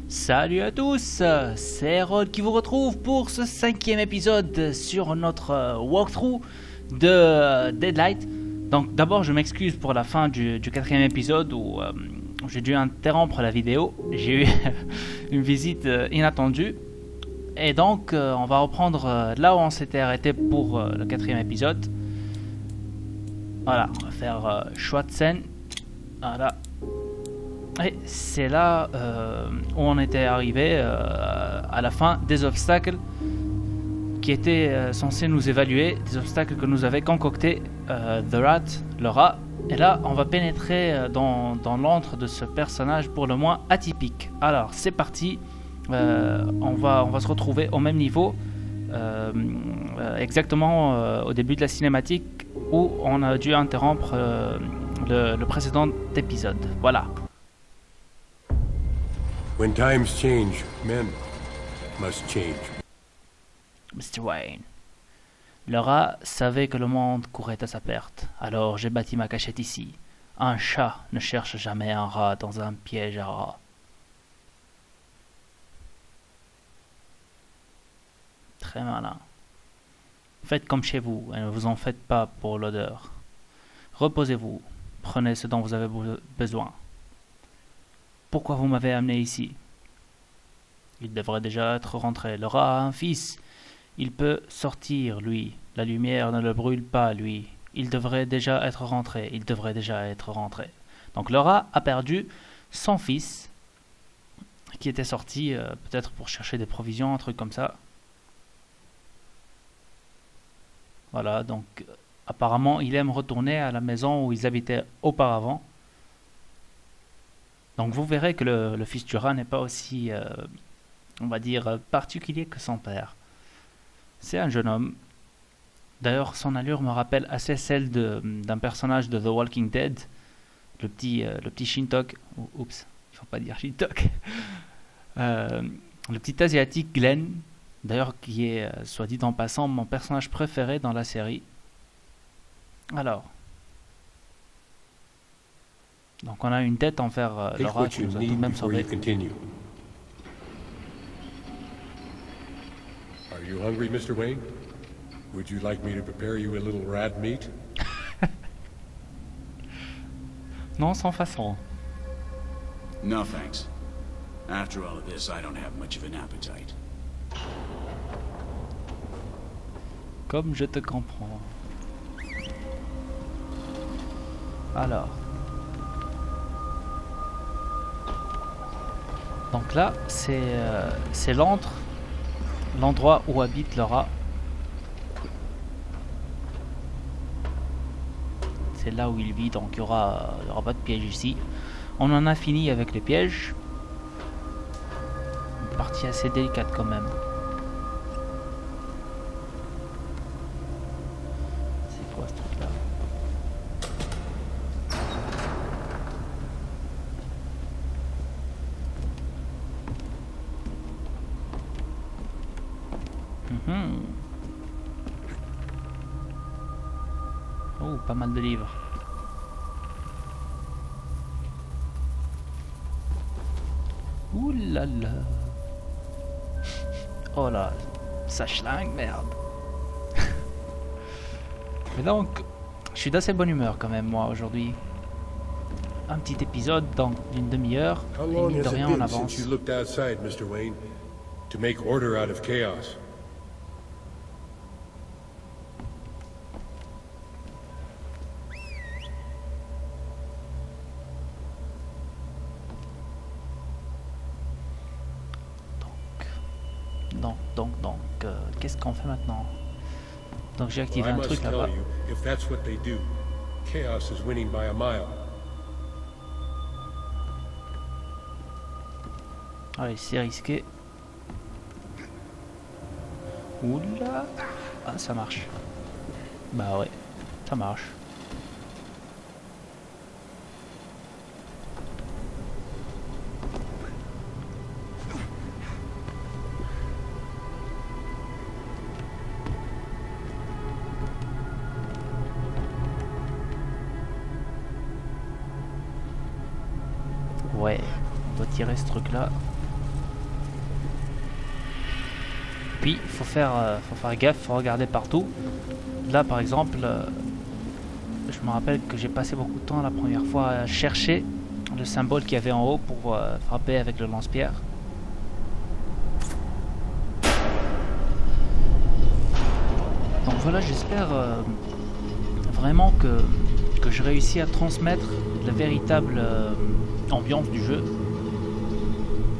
Salut à tous, c'est Rod qui vous retrouve pour ce 5e épisode sur notre walkthrough de Deadlight. Donc d'abord je m'excuse pour la fin du 4e épisode où j'ai dû interrompre la vidéo. J'ai eu une visite inattendue. Et donc on va reprendre là où on s'était arrêté pour le 4e épisode. Voilà, on va faire choix de scène. Voilà. Et c'est là où on était arrivé à la fin des obstacles qui étaient censés nous évaluer, des obstacles que nous avait concocté The Rat, le rat. Et là, on va pénétrer dans l'antre de ce personnage pour le moins atypique. Alors, c'est parti. On va se retrouver au même niveau, exactement au début de la cinématique où on a dû interrompre le précédent épisode. Voilà. When times change, men must change. Mr. Wayne. Le rat savait que le monde courait à sa perte, alors j'ai bâti ma cachette ici. Un chat ne cherche jamais un rat dans un piège à rats. Très malin. Faites comme chez vous et ne vous en faites pas pour l'odeur. Reposez-vous, prenez ce dont vous avez besoin. Pourquoi vous m'avez amené ici? Il devrait déjà être rentré. Le rat a un fils. Il peut sortir, lui. La lumière ne le brûle pas, lui. Il devrait déjà être rentré. Il devrait déjà être rentré. Donc le rat a perdu son fils, qui était sorti peut-être pour chercher des provisions, un truc comme ça. Voilà, donc apparemment il aime retourner à la maison où ils habitaient auparavant. Donc vous verrez que le fils du rat n'est pas aussi, on va dire, particulier que son père. C'est un jeune homme. D'ailleurs, son allure me rappelle assez celle d'un personnage de The Walking Dead, le petit Shintok. Oups, il faut pas dire Shintok. Le petit asiatique Glenn, d'ailleurs qui est, soit dit en passant, mon personnage préféré dans la série. Alors. Donc on a une tête envers le rat qui nous a tout de même sauvé. Are you hungry, Mr. Wayne? Would you like me to prepare you a little rat meat? Non, sans façon. No thanks. After all of this, I don't have much of an appetite. Comme je te comprends. Alors. Donc là, c'est l'endroit où habite le rat. C'est là où il vit, donc il y aura pas de piège ici. On en a fini avec les pièges. Une partie assez délicate quand même. C'est quoi ce truc là? Oh, pas mal de livres. Ouh là là. Oh là, ça schlingue, merde. Mais donc, je suis d'assez bonne humeur quand même, moi, aujourd'hui. Un petit épisode dans d'une demi-heure, et mine de rien, on avance. Since you looked outside, Mr. Wayne, to make order out of chaos? Donc, qu'est-ce qu'on fait maintenant? Donc j'ai activé un truc là-bas. If that's what they do, chaos is winning by a mile. Allez, c'est risqué. Oula. Ah, ça marche. Bah ouais, ça marche. Ouais, on va tirer ce truc là. Puis il faut faire gaffe, faut regarder partout. Là par exemple, je me rappelle que j'ai passé beaucoup de temps la première fois à chercher le symbole qu'il y avait en haut pour frapper avec le lance-pierre. Donc voilà, j'espère vraiment que je réussis à transmettre la véritable ambiance du jeu,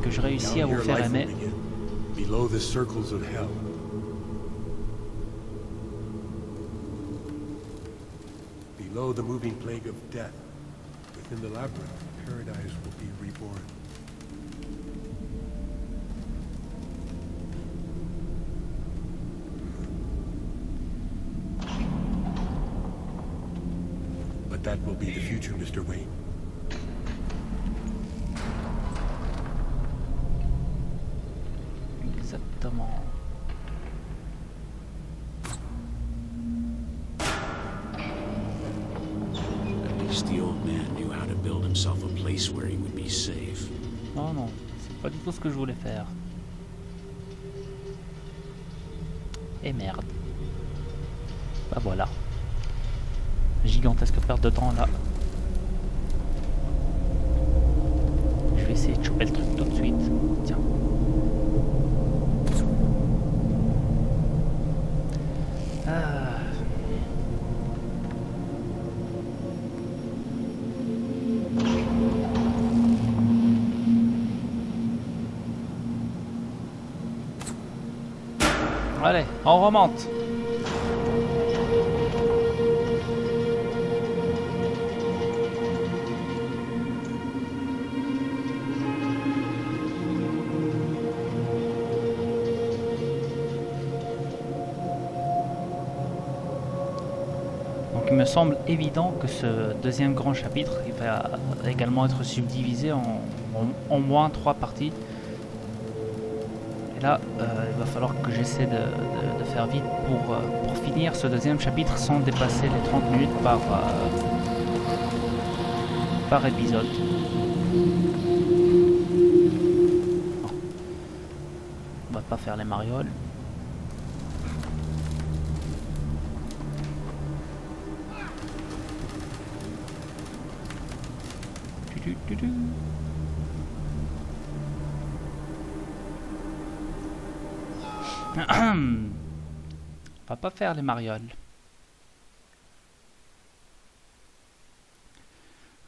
que je réussis à vous faire aimer. Below the circles of hell. Below the moving plague of death. Within the labyrinth, paradise will be reborn. But that will be the future, Mr. Wayne. Exactement. At least the old man knew how to build himself a place where he would be safe. Non, non, c'est pas du tout ce que je voulais faire. Et merde. Bah voilà. Gigantesque perte de temps là. Je vais essayer de choper le truc tout de suite. Tiens. Ah. Allez, on remonte. Il me semble évident que ce deuxième grand chapitre il va également être subdivisé en moins 3 parties. Et là, il va falloir que j'essaie de faire vite pour finir ce deuxième chapitre sans dépasser les 30 minutes par épisode. Non. On va pas faire les marioles. On va pas faire les marioles.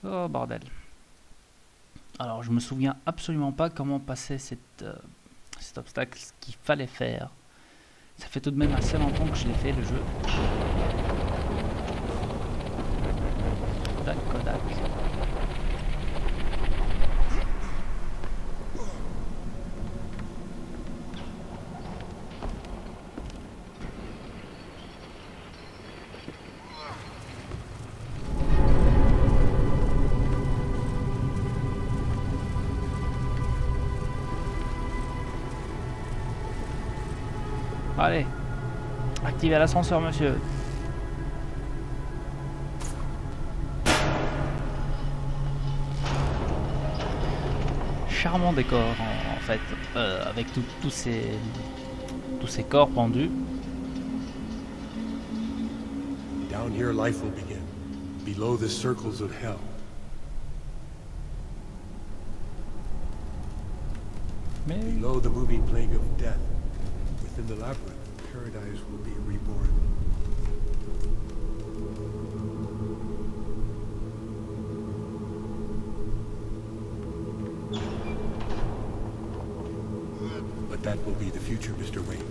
Oh bordel. Alors je me souviens absolument pas comment passer cet obstacle, ce qu'il fallait faire. Ça fait tout de même assez longtemps que je l'ai fait le jeu. Kodak, Kodak. Allez, activez l'ascenseur, monsieur. Charmant décor, en fait, avec tous ces corps pendus. Down here life will begin. Below the circles of hell. Mais Below the moving plague of death. In the labyrinth, paradise will be reborn. But that will be the future, Mr. Wayne.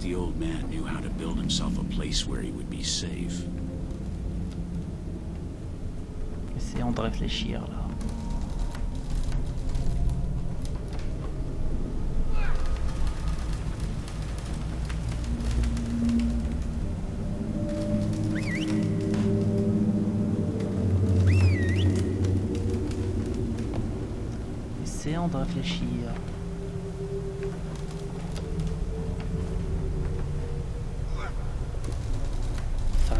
The old man knew how to build himself a place where he would be safe. essayons de réfléchir là. Essayons de réfléchir.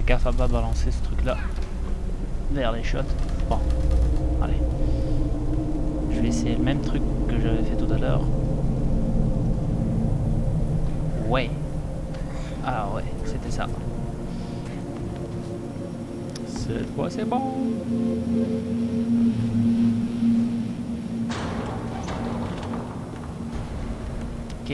gaffe à pas balancer ce truc là vers les shots. Bon, allez. Je vais essayer le même truc que j'avais fait tout à l'heure. Ouais. Ah ouais, c'était ça. Cette fois c'est bon. Ok.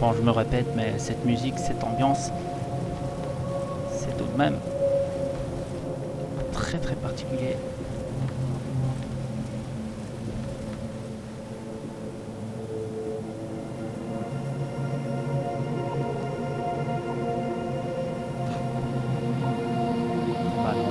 Bon, je me répète, mais cette musique, cette ambiance, c'est tout de même très très particulier. Bah non.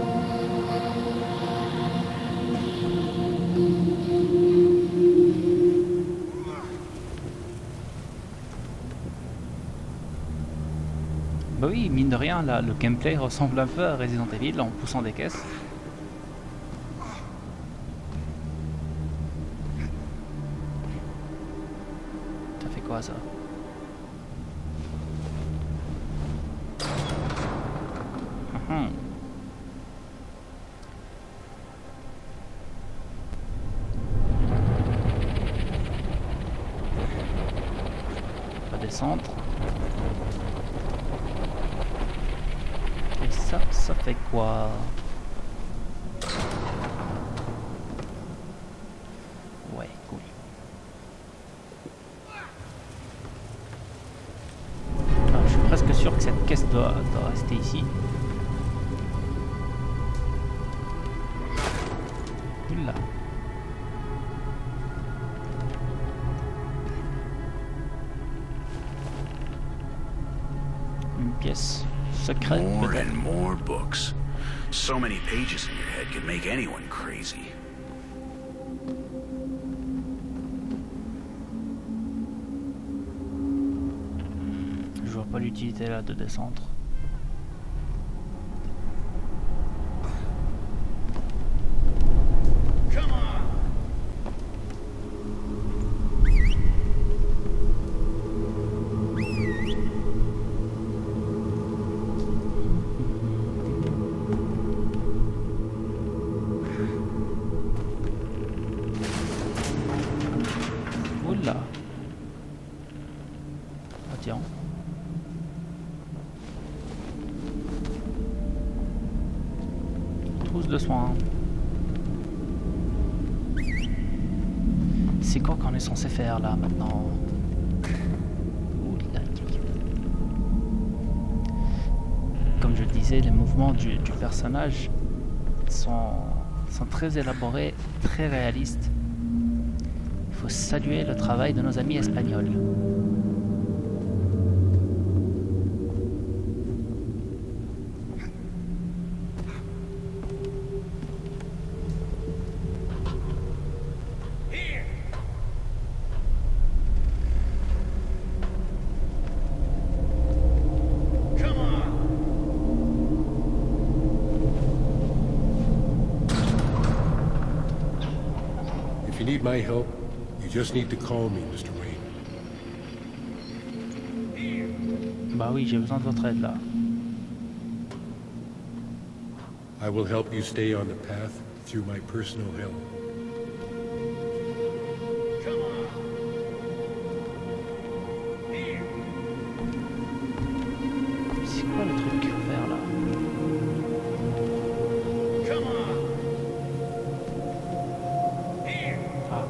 Bah oui, mine de rien, là, le gameplay ressemble un peu à Resident Evil en poussant des caisses. Ça fait quoi ça? On va descendre. Et ça fait quoi? Ouais, cool. Alors, je suis presque sûr que cette caisse doit rester ici. Oula. Une pièce secrète More peut-être. and more books. So many pages in your head could make anyone crazy. Je vois pas l'utilité là de descendre. Oula. Ah tiens. Trousse de soins. C'est quoi qu'on est censé faire là maintenant? Oula. Comme je le disais, les mouvements du personnage sont très élaborés, très réalistes. Il faut saluer le travail de nos amis espagnols. If you need my help, you just need to call me, Mr. Wayne. Bah oui, j'ai besoin de votre aide là. I will help you stay on the path through my personal help. C'est quoi le truc qu'il faut faire là? Ah.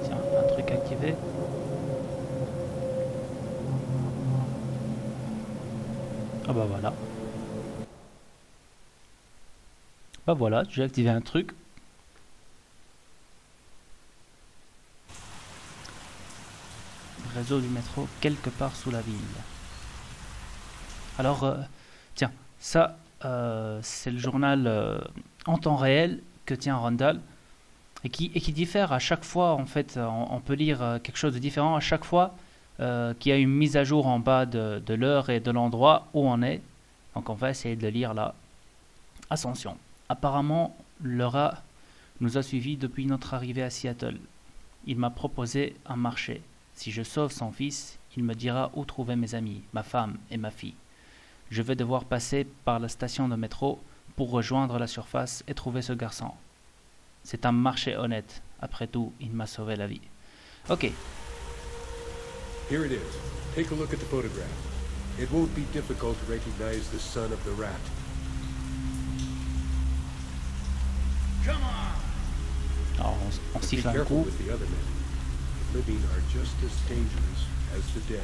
Tiens, un truc activé. Ah bah voilà. Bah voilà, j'ai activé un truc. Réseau du métro quelque part sous la ville. Alors, tiens, ça, c'est le journal en temps réel que tient Randall et qui diffère à chaque fois. En fait, on peut lire quelque chose de différent à chaque fois qu'il y a une mise à jour en bas de l'heure et de l'endroit où on est. Donc, on va essayer de le lire là. Ascension. Apparemment, le rat nous a suivis depuis notre arrivée à Seattle. Il m'a proposé un marché. Si je sauve son fils, il me dira où trouver mes amis, ma femme et ma fille. Je vais devoir passer par la station de métro pour rejoindre la surface et trouver ce garçon. C'est un marché honnête. Après tout, il m'a sauvé la vie. Ok. Here it is. Take a look at the photograph. It won't be difficult to recognize the son of the rat. Alors, on siffle un Careful coup. with the other men. The living are just as dangerous as the dead.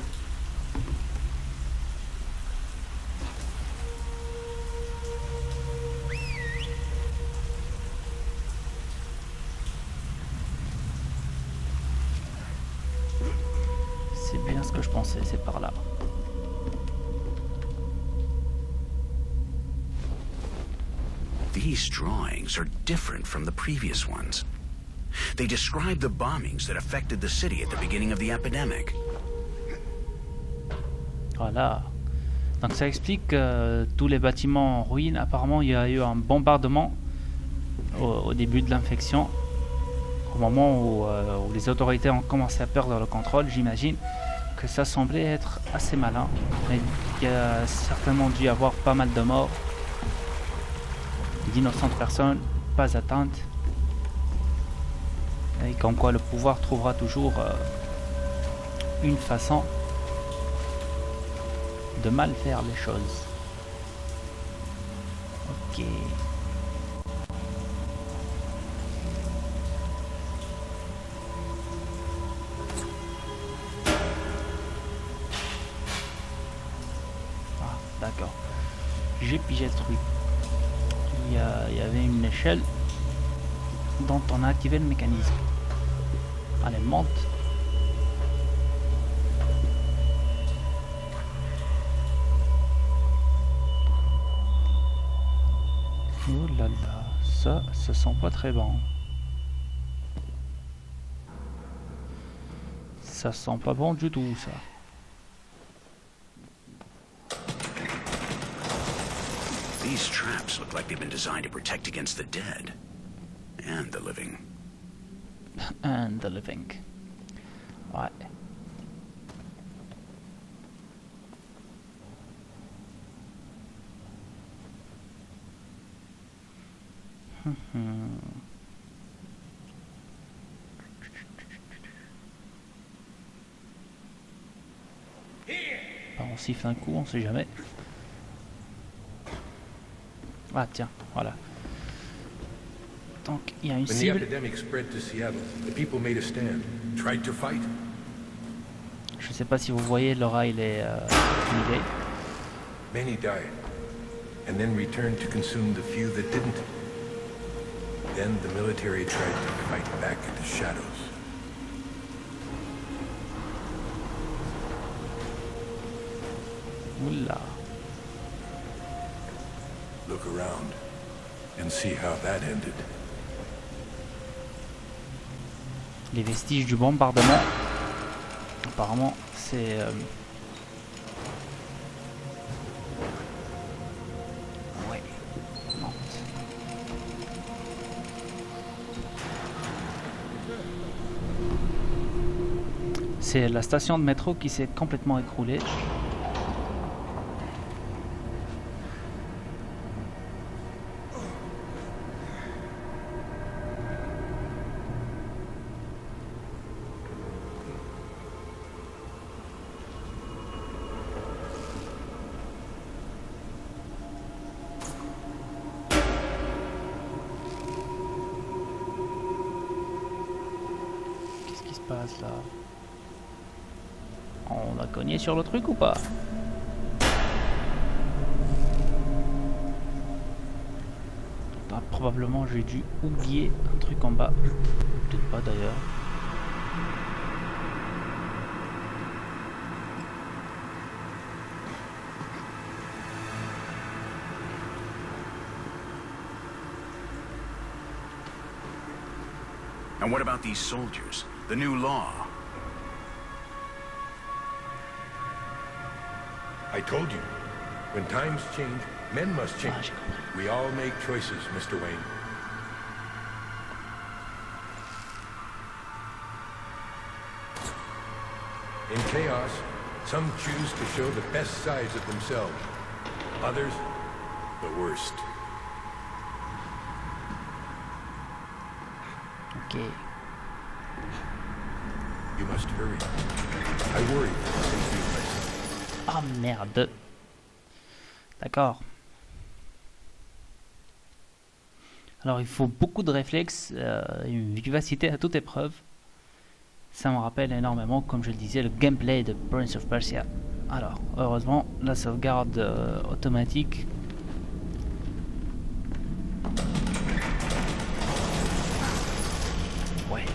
C'est bien ce que je pensais, c'est par là. These drawings are different from the previous ones. They describe the bombings that affected the city at the beginning of the epidemic. Voilà. Donc ça explique que tous les bâtiments en ruine, apparemment il y a eu un bombardement au début de l'infection. Au moment où les autorités ont commencé à perdre le contrôle, j'imagine que ça semblait être assez malin. Mais il y a certainement dû y avoir pas mal de morts. D'innocentes personnes, pas atteintes. Et comme quoi le pouvoir trouvera toujours une façon de mal faire les choses. Ok. Ah, d'accord. J'ai pigé le truc. Il y avait une échelle dont on a activé le mécanisme. Allez, monte. Oh là là, ça sent pas très bon. Ça sent pas bon du tout, ça. These traps look like they've been designed to protect against the dead. And the living. And the living. Ouais. On siffle un coup, on sait jamais. Ah tiens, voilà. Donc il y a une When the cible. epidemic spread to Seattle, the people made a stand, tried to fight. Je sais pas si vous voyez, le rat il est inhibé. Many died, and then returned to consume the few that didn't. Then the military tried to fight back in the shadows. Oula. Look around and see how that ended. Les vestiges du bombardement. Apparemment, c'est ouais. Non. C'est la station de métro qui s'est complètement écroulée. Qu'est-ce qui se passe là? On a cogné sur le truc ou pas? Ah, probablement j'ai dû oublier un truc en bas. Peut-être pas d'ailleurs. And what about these soldiers? The new law? I told you, when times change, Men must Ah, change. j'ai compris. We all make choices, Mr. Wayne. In chaos, some choose to show the best sides of themselves. Others, the worst. Ok. You must hurry. I worry for the safety of myself. Ah merde. D'accord. Alors il faut beaucoup de réflexes, une vivacité à toute épreuve. Ça me rappelle énormément, comme je le disais, le gameplay de Prince of Persia. Alors, heureusement, la sauvegarde automatique. Ouais.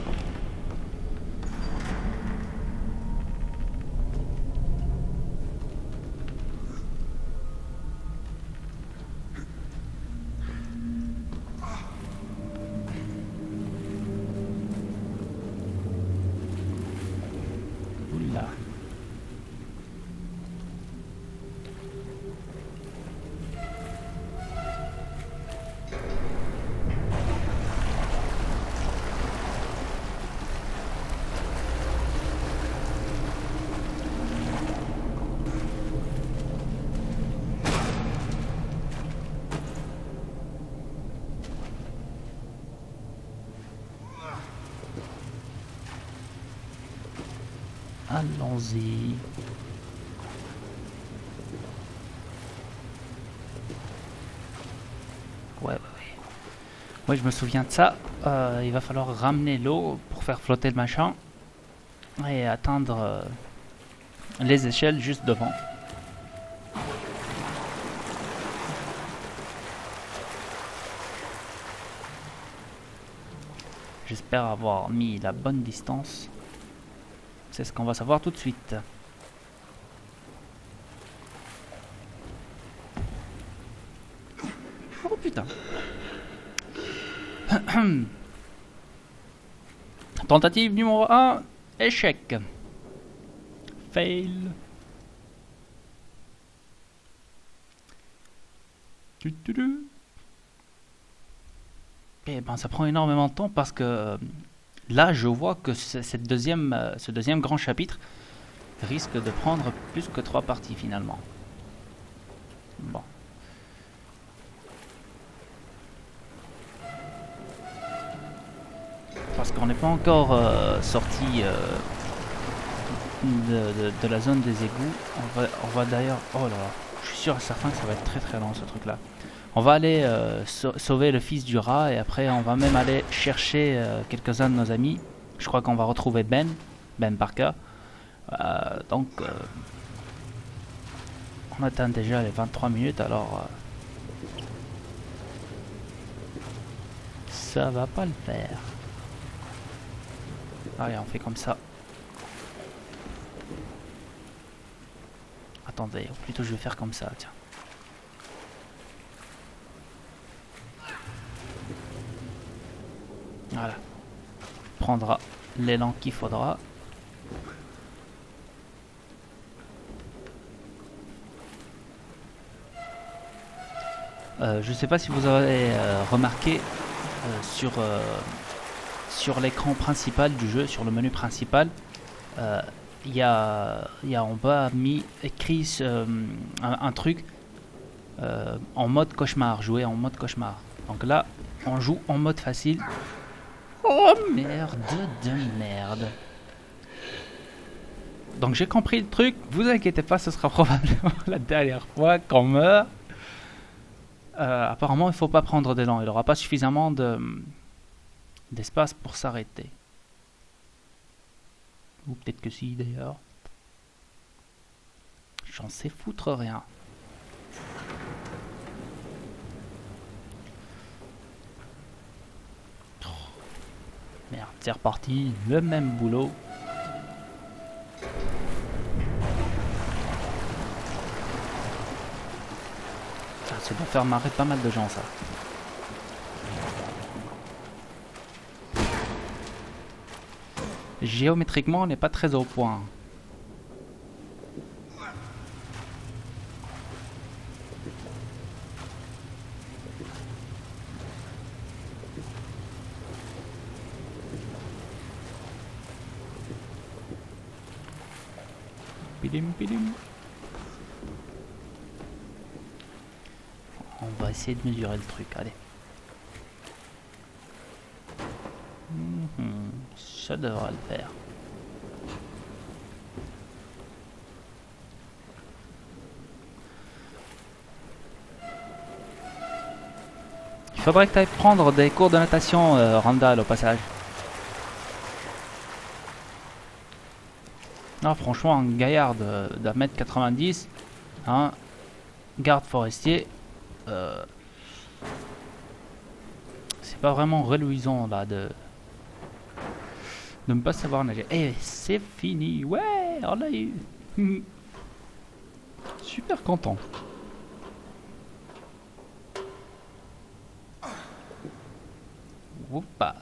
Oula. Allons-y. Ouais. Ouais, je me souviens de ça. Il va falloir ramener l'eau pour faire flotter le machin et atteindre les échelles juste devant. J'espère avoir mis la bonne distance. C'est ce qu'on va savoir tout de suite. Oh putain. Tentative numéro 1, échec. Fail. Et ben ça prend énormément de temps parce que là je vois que ce deuxième grand chapitre risque de prendre plus que 3 parties finalement. Bon. Parce qu'on n'est pas encore sorti de la zone des égouts. On va d'ailleurs... Oh là là, je suis sûr et certain que ça va être très très long ce truc là. On va aller sauver le fils du rat et après on va même aller chercher quelques-uns de nos amis. Je crois qu'on va retrouver Ben Parker. Donc on atteint déjà les 23 minutes alors ça va pas le faire. Allez, on fait comme ça. Attendez, ou plutôt je vais faire comme ça, tiens. Voilà. Prendra l'élan qu'il faudra. Je sais pas si vous avez remarqué sur l'écran principal du jeu, sur le menu principal, il y a en bas écrit un truc en mode cauchemar, jouer en mode cauchemar. Donc là, on joue en mode facile. Oh merde de merde. Donc j'ai compris le truc, vous inquiétez pas, ce sera probablement la dernière fois qu'on meurt. Apparemment il faut pas prendre d'élan, il n'aura pas suffisamment d'espace pour s'arrêter. Ou peut-être que si d'ailleurs. J'en sais foutre rien. Merde, c'est reparti, le même boulot. Ça doit faire marrer pas mal de gens ça. Géométriquement on n'est pas très au point. Pilim, pilim. On va essayer de mesurer le truc, allez. Ça devra le faire. Il faudrait que tu ailles prendre des cours de natation, Randall, au passage. Non, franchement, un gaillard d'un mètre 90, hein, garde forestier, c'est pas vraiment reluisant là de ne pas savoir nager. Et c'est fini, ouais, on l'a eu. Super content. Oupa.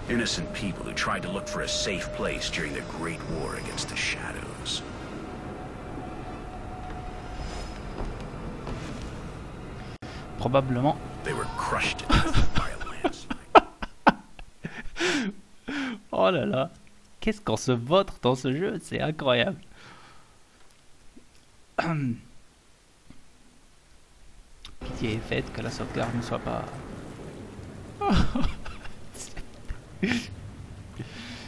Innocent people who tried to look for a safe place during the Great War against the Shadows. Probablement. They were crushed to death by a landslide. Oh là là. Qu'est-ce qu'on se vautre dans ce jeu, c'est incroyable. Pitié est faite que la sauvegarde ne soit pas...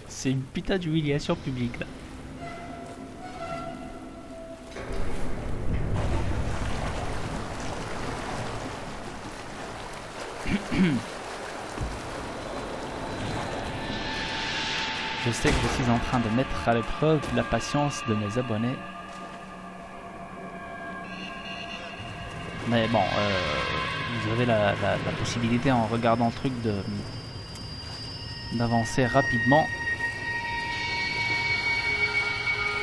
C'est une putain d'humiliation publique là. Je sais que je suis en train de mettre à l'épreuve la patience de mes abonnés. Mais bon, vous avez la possibilité en regardant le truc d'avancer rapidement.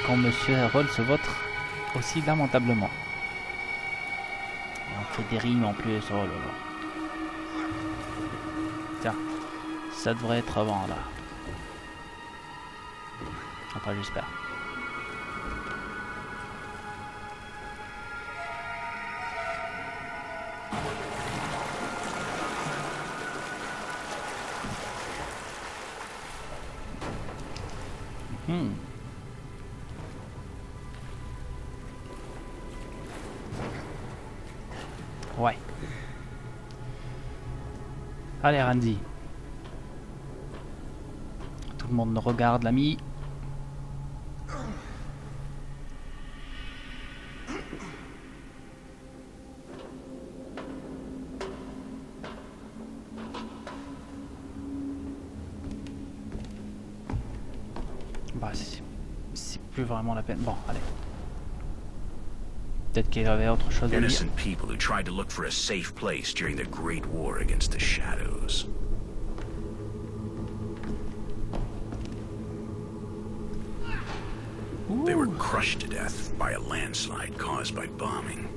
Quand Monsieur Harold se vautre aussi lamentablement. On fait des rimes en plus, oh là là. Tiens, ça devrait être bon là. Enfin, j'espère. Ouais. Allez, Randy. Tout le monde nous regarde, l'ami. Bah, c'est plus vraiment la peine. Bon, allez. Peut-être qu'il y avait autre chose à dire. Innocent people who tried to look for a safe place during the Great War against the Shadows. They were crushed to death by a landslide caused by bombing.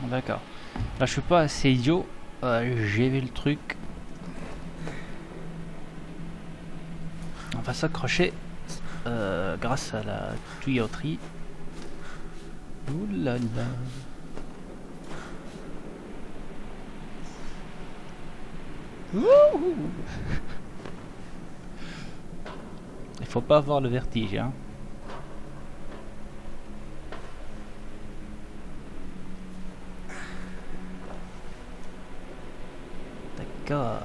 D'accord. Là, je suis pas assez idiot. J'ai vu le truc. On va s'accrocher grâce à la tuyauterie. Ouh là là. Ouh. Il faut pas avoir le vertige, hein. D'accord.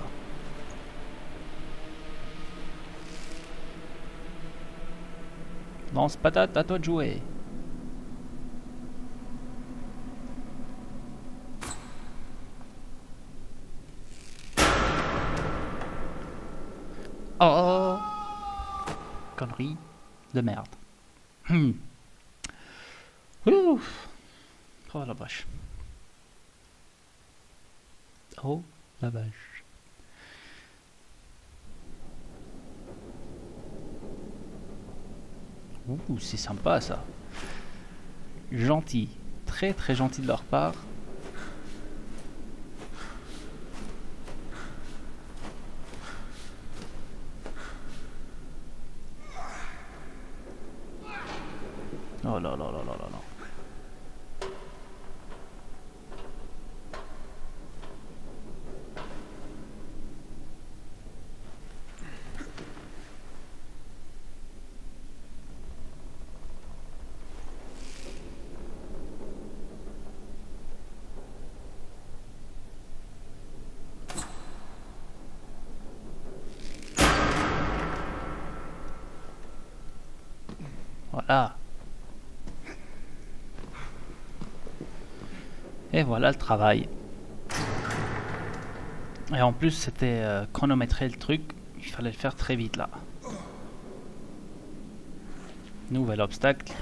Lance patate, à toi de jouer. Oh, connerie de merde. Ouf. Oh la vache. Oh la vache. Ouh, c'est sympa ça. Gentil. Très très gentil de leur part. Oh là là là là là là. Voilà. Et voilà le travail. Et en plus, c'était chronométré le truc. Il fallait le faire très vite là. Nouvel obstacle.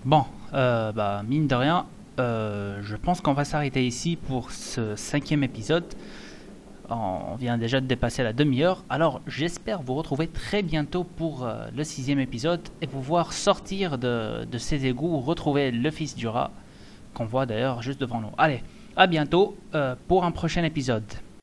Bon, bah mine de rien, je pense qu'on va s'arrêter ici pour ce 5e épisode. On vient déjà de dépasser la demi-heure. Alors j'espère vous retrouver très bientôt pour le 6e épisode et pouvoir sortir de ces égouts, retrouver le fils du rat qu'on voit d'ailleurs juste devant nous. Allez, à bientôt pour un prochain épisode.